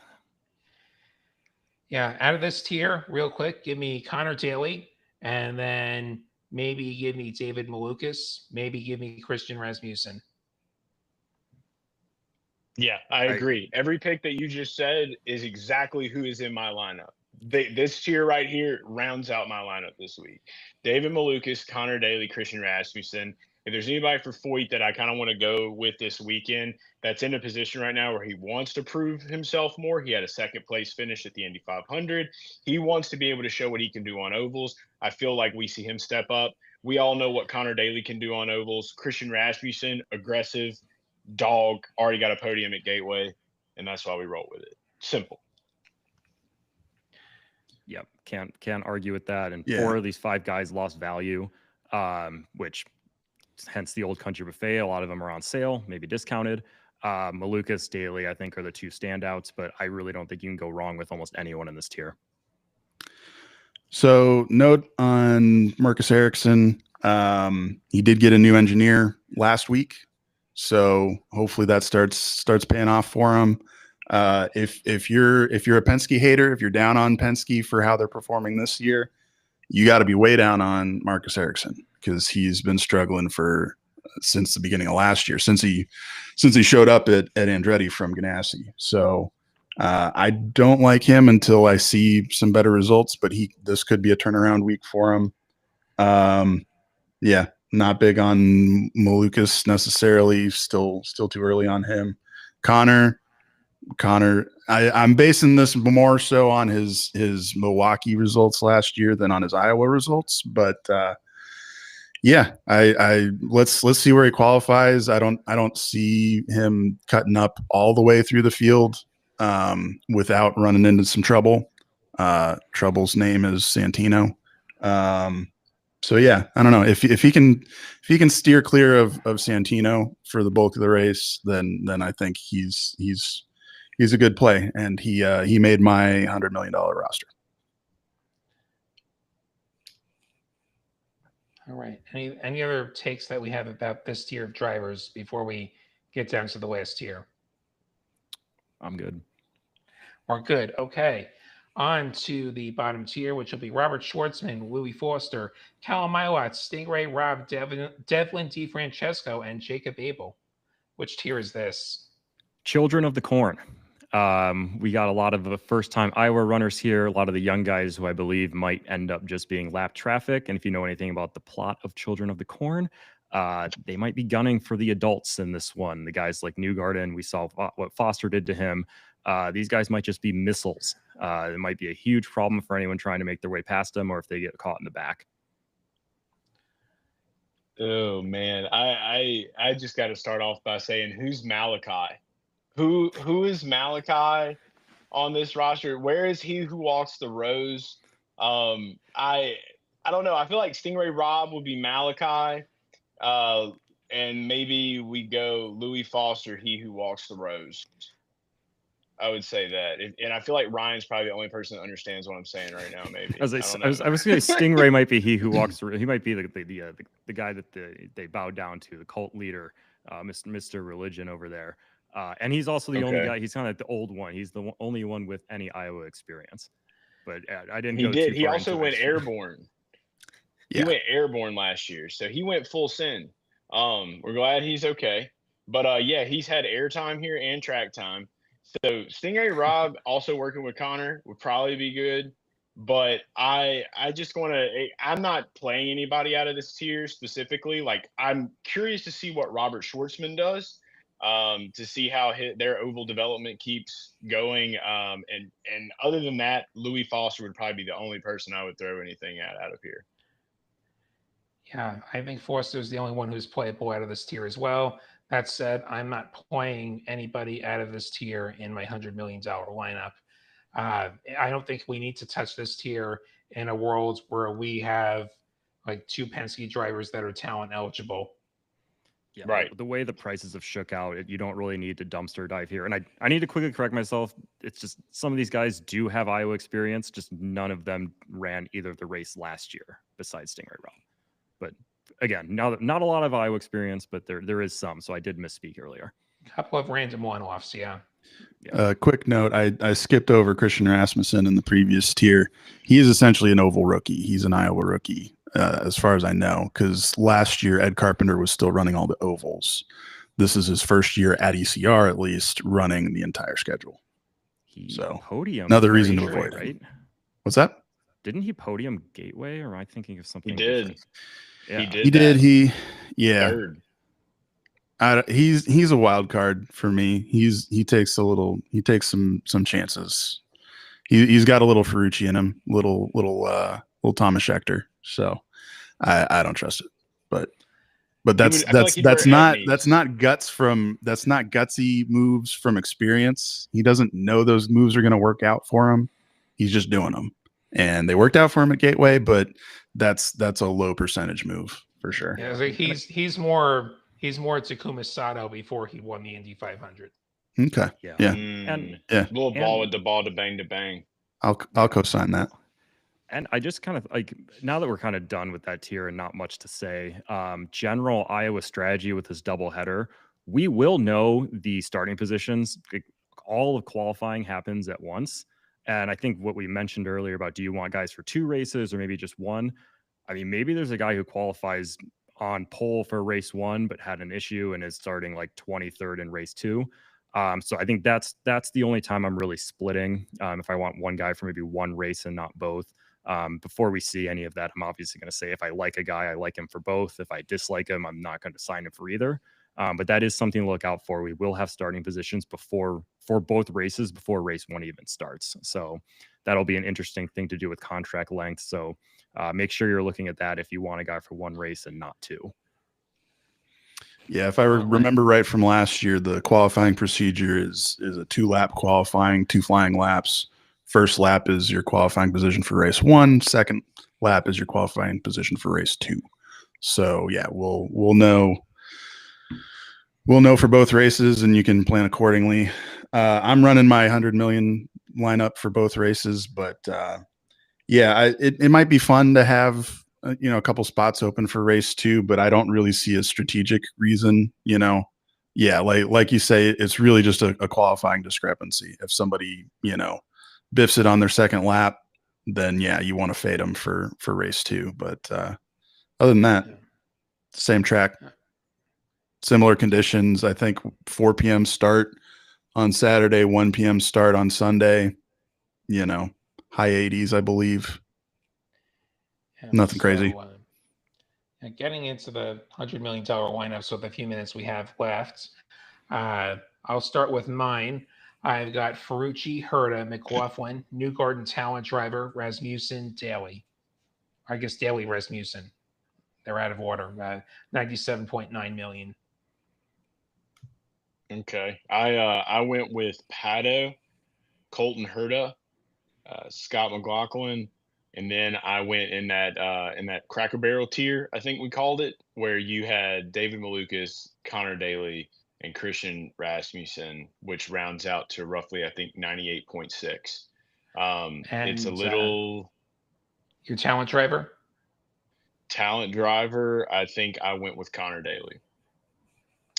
Yeah, out of this tier, real quick, give me Connor Daly, and then maybe give me David Malukas, maybe give me Christian Rasmussen. Yeah, I agree. Every pick that you just said is exactly who is in my lineup. This tier right here rounds out my lineup this week. David Malukas, Connor Daly, Christian Rasmussen. If there's anybody for Foyt that I kind of want to go with this weekend that's in a position right now where he wants to prove himself more, he had a 2nd place finish at the Indy 500. He wants to be able to show what he can do on ovals. I feel like we see him step up. We all know what Connor Daly can do on ovals. Christian Rasmussen, aggressive, dog, already got a podium at Gateway, and that's why we roll with it. Simple. Yep, can't argue with that. And 4 of these 5 guys lost value, which hence the Old Country Buffet. A lot of them are on sale, maybe discounted. Malukas, Daly, I think, are the 2 standouts, but I really don't think you can go wrong with almost anyone in this tier. So, note on Marcus Ericsson, he did get a new engineer last week, so hopefully that starts paying off for him. If you're a Penske hater, if you're down on Penske for how they're performing this year, you got to be way down on Marcus Ericsson because he's been struggling since the beginning of last year, since he showed up at Andretti from Ganassi. So I don't like him until I see some better results, but this could be a turnaround week for him. Yeah, not big on Malukas necessarily. Still too early on him. Connor, I'm basing this more so on his Milwaukee results last year than on his Iowa results, but yeah, let's see where he qualifies. I don't see him cutting up all the way through the field without running into some trouble. Trouble's name is Santino. So yeah, I don't know if he can steer clear of Santino for the bulk of the race, then I think he's a good play, and he made my $100 million roster. All right. Any other takes that we have about this tier of drivers before we get down to the last tier? I'm good. We're good. Okay. On to the bottom tier, which will be Robert Schwartzman, Louis Foster, Callum Ilott, Stingray Rob, Devlin DeFrancesco, and Jacob Abel. Which tier is this? Children of the Corn. We got a lot of the first-time Iowa runners here, a lot of the young guys who I believe might end up just being lap traffic. And if you know anything about the plot of Children of the Corn, they might be gunning for the adults in this one. The guys like Newgarden, we saw what Foster did to him. These guys might just be missiles. It might be a huge problem for anyone trying to make their way past them, or if they get caught in the back. Oh man, I just got to start off by saying, who's Malachi? Who is Malachi on this roster? Where is he who walks the rows? I don't know. I feel like Stingray Rob would be Malachi, and maybe we go Louis Foster, he who walks the rows. I would say that, and I feel like Ryan's probably the only person that understands what I'm saying right now. Maybe I was going to say Stingray might be he who walks through. He might be the guy that they bow down to, the cult leader, Mr. Religion over there, and he's also the only guy. He's kind of like the old one. He's the only one with any Iowa experience. But I didn't. He also went airborne. Yeah. He went airborne last year, so he went full send. We're glad he's okay. But yeah, he's had airtime here and track time. So Stingray Rob also working with Connor would probably be good. But I just want to. I'm not playing anybody out of this tier specifically. Like, I'm curious to see what Robert Schwartzman does, to see how their oval development keeps going. And other than that, Louis Foster would probably be the only person I would throw anything at out of here. Yeah, I think Foster's the only one who's playable out of this tier as well. That said, I'm not playing anybody out of this tier in my $100 million lineup. I don't think we need to touch this tier in a world where we have like 2 Penske drivers that are talent eligible. Yeah, right. The way the prices have shook out, you don't really need to dumpster dive here. And I need to quickly correct myself. It's just some of these guys do have Iowa experience, just none of them ran either of the race last year besides Stingray Rob. But again, not a lot of Iowa experience, but there is some. So I did misspeak earlier. A couple of random one-offs, yeah. Quick note, I skipped over Christian Rasmussen in the previous tier. He is essentially an oval rookie. He's an Iowa rookie, as far as I know, because last year Ed Carpenter was still running all the ovals. This is his first year at ECR, at least, running the entire schedule. So podium. Another reason to avoid it. Right? What's that? Didn't he podium Gateway, or am I thinking of something? He did. Different? Yeah. He did. Yeah. Third. He's a wild card for me. He takes some chances. He's got a little Ferrucci in him, little Thomas Schechter. So I don't trust it. But that's not gutsy moves from experience. He doesn't know those moves are going to work out for him. He's just doing them, and they worked out for him at Gateway. But that's a low percentage move for sure. Yeah, like he's more Takuma Sato before he won the Indy 500. Okay. Yeah. And Little ball with the ball to bang. I'll co-sign that. And I just kind of like, now that we're kind of done with that tier and not much to say, general Iowa strategy with this doubleheader, we will know the starting positions. All of qualifying happens at once. And I think what we mentioned earlier about, do you want guys for 2 races or maybe just 1? I mean, maybe there's a guy who qualifies on pole for race 1, but had an issue and is starting like 23rd in race 2. So I think that's the only time I'm really splitting. If I want one guy for maybe 1 race and not both. Before we see any of that, I'm obviously going to say if I like a guy, I like him for both. If I dislike him, I'm not going to sign him for either. But that is something to look out for. We will have starting positions for both races before race 1 even starts. So that'll be an interesting thing to do with contract length. So make sure you're looking at that if you want a guy for 1 race and not 2. Yeah, if I remember right from last year, the qualifying procedure is a 2-lap qualifying, 2 flying laps. First lap is your qualifying position for race 1. Second lap is your qualifying position for race 2. So yeah, we'll know for both races, and you can plan accordingly. I'm running my 100 million lineup for both races, but it might be fun to have a couple spots open for race 2, but I don't really see a strategic reason. Like you say, it's really just a qualifying discrepancy. If somebody biffs it on their second lap, then yeah, you want to fade them for race 2. But other than that, same track, similar conditions. I think 4 p.m. start on Saturday, 1 p.m. start on Sunday. High 80s, I believe. Yeah, Nothing crazy. Getting into the $100 million lineups with the few minutes we have left, I'll start with mine. I've got Ferrucci, Herta, McLaughlin, Newgarden talent driver, Rasmussen, Daly. I guess Daly, Rasmussen. They're out of order. 97.9 million. Okay. I went with Pato, Colton Herta, Scott McLaughlin, and then I went in that Cracker Barrel tier, I think we called it, where you had David Malukas, Connor Daly, and Christian Rasmussen, which rounds out to roughly, I think, 98.6. It's a little your talent driver. I think I went with Connor Daly.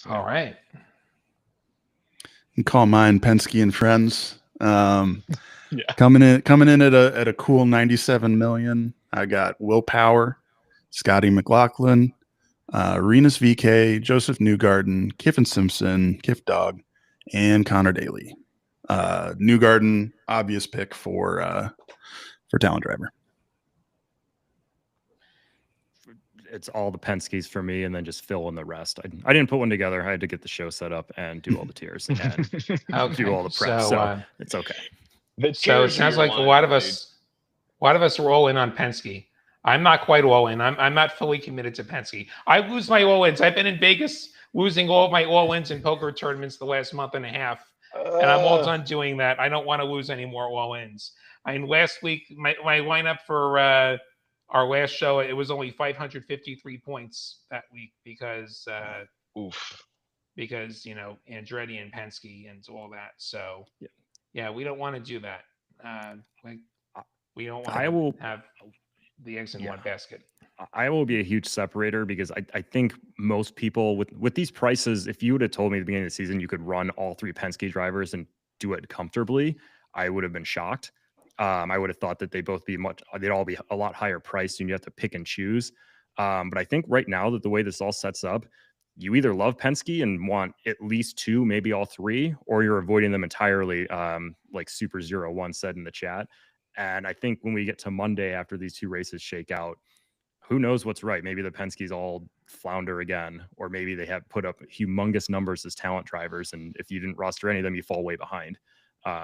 All right. You can call mine Penske and Friends. Coming in at a cool 97 million. I got Will Power, Scotty McLaughlin, Renus VK, Joseph Newgarden, Kiffin Simpson, Kiff Dog, and Connor Daly. Newgarden, obvious pick for for talent driver. It's all the Penske's for me, and then just fill in the rest. I didn't put one together. I had to get the show set up and do all the tiers and do all the prep. So it's okay. So it sounds like a lot of us are all in on Penske. I'm not quite all in. I'm not fully committed to Penske. I lose my all-ins. I've been in Vegas losing all of my all-ins in poker tournaments the last month and a half, and I'm all done doing that. I don't want to lose any more all-ins. I mean, last week my lineup for our last show, it was only 553 points that week because Andretti and Penske and all that. So yeah, we don't want to do that. We don't want to have the eggs in one basket. I will be a huge separator because I think most people with these prices, if you would have told me at the beginning of the season you could run all 3 Penske drivers and do it comfortably, I would have been shocked. I would have thought that they'd all be a lot higher priced and you have to pick and choose. But I think right now that the way this all sets up, you either love Penske and want at least 2, maybe all 3, or you're avoiding them entirely, like Super 01 said in the chat. And I think when we get to Monday after these 2 races shake out, who knows what's right? Maybe the Penske's all flounder again, or maybe they have put up humongous numbers as talent drivers. And if you didn't roster any of them, you fall way behind.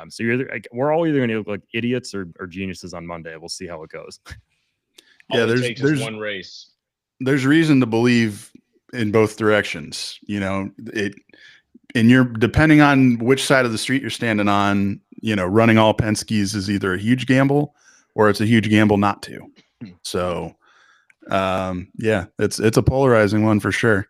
So we're all either going to look like idiots or geniuses on Monday. We'll see how it goes. Yeah, there's one race. There's reason to believe in both directions. Depending on which side of the street you're standing on, running all Penske's is either a huge gamble or it's a huge gamble not to. So, it's a polarizing one for sure.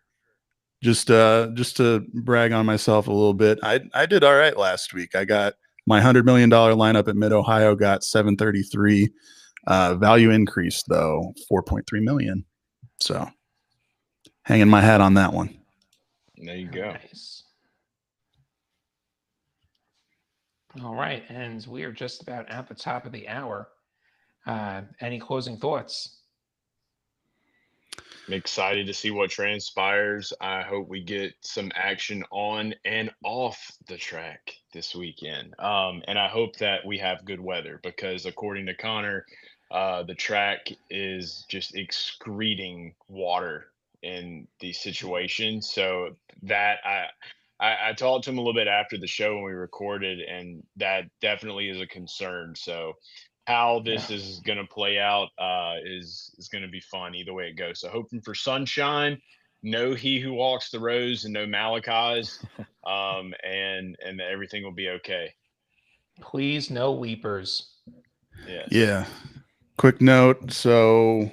Just to brag on myself a little bit, I did all right last week. I got my $100 million lineup at Mid Ohio got 733. Value increase though 4.3 million. So, hanging my hat on that one. There you go. Nice. All right, and we are just about at the top of the hour. Any closing thoughts? I'm excited to see what transpires. I hope we get some action on and off the track this weekend. And I hope that we have good weather because according to Connor, the track is just excreting water in these situations. So that I talked to him a little bit after the show when we recorded, and that definitely is a concern. So how this is going to play out is going to be fun either way it goes. So hoping for sunshine, no he who walks the roads and no Malachi's, and everything will be okay. Please, no weepers. Yes. Yeah. Quick note. So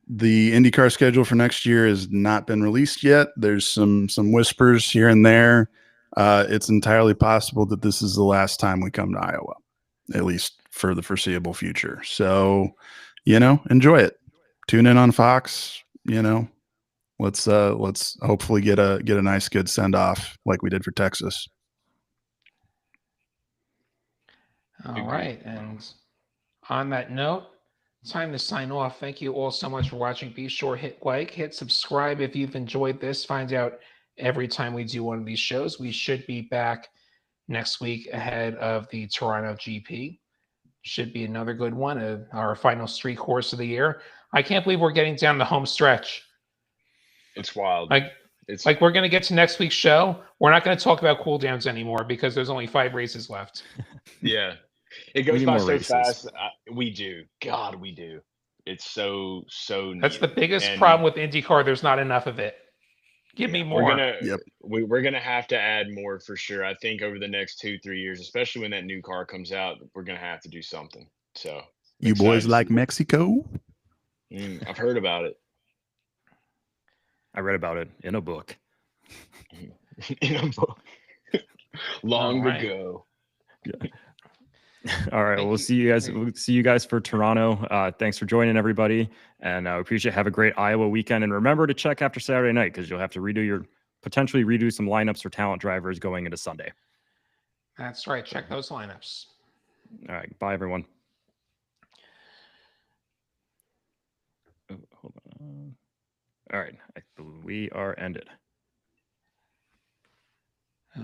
the IndyCar schedule for next year has not been released yet. There's some whispers here and there. It's entirely possible that this is the last time we come to Iowa, at least for the foreseeable future. So, enjoy it. Tune in on Fox. Let's hopefully get a nice good send off like we did for Texas. All right, and on that note, time to sign off. Thank you all so much for watching. Be sure hit like, hit subscribe if you've enjoyed this. Find out every time we do one of these shows. We should be back next week ahead of the Toronto GP. Should be another good one, our final street course of the year. I can't believe we're getting down the home stretch. It's wild. It's like we're going to get to next week's show. We're not going to talk about cool downs anymore because there's only 5 races left. Yeah. It goes by so fast. We do. God, we do. It's so needed. That's the biggest problem with IndyCar. There's not enough of it. Give me more. We're gonna have to add more for sure. I think over the next 2-3 years, especially when that new car comes out, we're gonna have to do something. So you boys like Mexico? I've heard about it. I read about it in a book. In a book. Long ago. Yeah. All right. We'll see you guys. We'll see you guys for Toronto. Thanks for joining, everybody, and I appreciate it. Have a great Iowa weekend, and remember to check after Saturday night because you'll have to potentially redo some lineups for talent drivers going into Sunday. That's right. Check those lineups. All right. Bye, everyone. Oh, hold on. All right. We are ended.